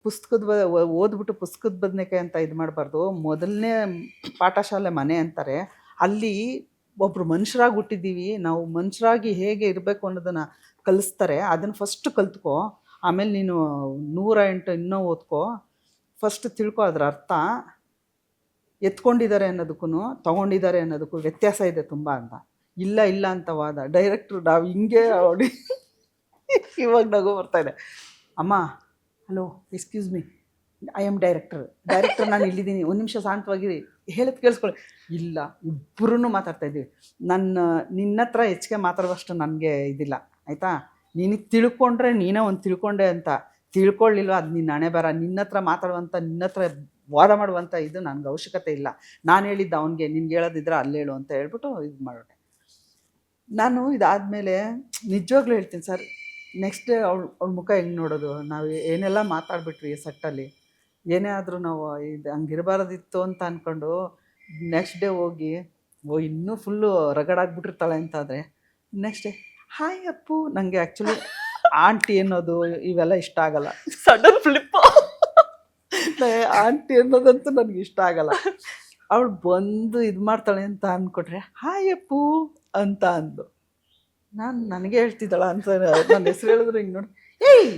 ಪುಸ್ತಕದ ಓದ್ಬಿಟ್ಟು ಪುಸ್ತಕದ ಬದನೇಕಾಯಿ ಅಂತ ಇದು ಮಾಡಬಾರ್ದು. ಮೊದಲನೇ ಪಾಠಶಾಲೆ ಮನೆ ಅಂತಾರೆ. ಅಲ್ಲಿ ಒಬ್ಬರು ಮನುಷ್ಯರಾಗಿ ಹುಟ್ಟಿದ್ದೀವಿ. ನಾವು ಮನುಷ್ಯರಾಗಿ ಹೇಗೆ ಇರಬೇಕು ಅನ್ನೋದನ್ನು ಕಲಿಸ್ತಾರೆ. ಅದನ್ನು ಫಸ್ಟ್ ಕಲ್ತ್ಕೋ. ಆಮೇಲೆ ನೀನು 108 ಇನ್ನೂ ಓದ್ಕೋ. ಫಸ್ಟ್ ತಿಳ್ಕೊ ಅದರ ಅರ್ಥ. ಎತ್ಕೊಂಡಿದ್ದಾರೆ ಅನ್ನೋದಕ್ಕೂ ತೊಗೊಂಡಿದ್ದಾರೆ ಅನ್ನೋದಕ್ಕೂ ವ್ಯತ್ಯಾಸ ಇದೆ ತುಂಬ ಅಂತ. ಇಲ್ಲ ಇಲ್ಲ ಅಂತ ವಾದ. ಡೈರೆಕ್ಟ್ರು ನಾವು ಹಿಂಗೆ ನೋಡಿ ಇವಾಗ ನಗು ಬರ್ತಾಯಿದೆ. ಅಮ್ಮ hello excuse me, I am director ನಾನು ಇಲ್ಲಿದ್ದೀನಿ, ಒಂದು ನಿಮಿಷ ಶಾಂತವಾಗಿರಿ, ಹೇಳೋದು ಕೇಳಿಸ್ಕೊಳ್ಳಿ. ಇಲ್ಲ, ಇಬ್ಬರೂ ಮಾತಾಡ್ತಾಯಿದ್ದೀವಿ. ನಿನ್ನ ಹತ್ರ ಹೆಚ್ಚಿಗೆ ಮಾತಾಡುವಷ್ಟು ನನಗೆ ಇದಿಲ್ಲ, ಆಯಿತಾ? ನಿನಗೆ ತಿಳ್ಕೊಂಡ್ರೆ ನೀನೇ ಒಂದು ತಿಳ್ಕೊಂಡೆ ಅಂತ, ತಿಳ್ಕೊಳ್ಳಿಲ್ವ ಅದು ನಿನ್ನ ಹಣೆ ಬರ. ನಿನ್ನ ಹತ್ರ ಮಾತಾಡುವಂಥ, ನಿನ್ನ ಹತ್ರ ವಾದ ಮಾಡುವಂಥ ಇದು ನನಗೆ ಅವಶ್ಯಕತೆ ಇಲ್ಲ. ನಾನು ಹೇಳಿದ್ದು ಅವನಿಗೆ, ನಿನ್ಗೆ ಹೇಳೋದಿದ್ರೆ ಅಲ್ಲಿ ಹೇಳು ಅಂತ ಹೇಳ್ಬಿಟ್ಟು ಇದು ಮಾಡೋಣ. ನಾನು ಇದಾದಮೇಲೆ ನಿಜವಾಗ್ಲೂ ಹೇಳ್ತೀನಿ ಸರ್, ನೆಕ್ಸ್ಟ್ ಡೇ ಅವಳ ಮುಖ ಹೆಂಗೆ ನೋಡೋದು. ನಾವು ಏನೆಲ್ಲ ಮಾತಾಡ್ಬಿಟ್ವಿ ಸೆಟ್ಟಲ್ಲಿ, ಏನೇ ಆದರೂ ನಾವು ಇದು ಹಂಗಿರಬಾರ್ದಿತ್ತು ಅಂತ ಅಂದ್ಕೊಂಡು ನೆಕ್ಸ್ಟ್ ಡೇ ಹೋಗಿ ಇನ್ನೂ ಫುಲ್ಲು ರಗಡಾಗ್ಬಿಟ್ಟಿರ್ತಾಳೆ ಅಂತಾದರೆ ನೆಕ್ಸ್ಟ್ ಡೇ ಹಾಯ್ ಅಪ್ಪು. ನನಗೆ ಆ್ಯಕ್ಚುಲಿ ಆಂಟಿ ಅನ್ನೋದು ಇವೆಲ್ಲ ಇಷ್ಟ ಆಗಲ್ಲ. Sudden flip. ಆಂಟಿ ಅನ್ನೋದಂತೂ ನನಗೆ ಇಷ್ಟ ಆಗಲ್ಲ. ಅವಳು ಬಂದು ಇದು ಮಾಡ್ತಾಳೆ ಅಂತ ಅಂದ್ಕೊಟ್ರೆ ಹಾಯ್ ಅಪ್ಪು ಅಂತ ಅಂದು ನನಗೆ ಹೇಳ್ತಿದ್ದಾಳ ಅಂತ ನನ್ನ ಹೆಸರು ಹೇಳಿದ್ರು ಹಿಂಗೆ ನೋಡಿ, ಏಯ್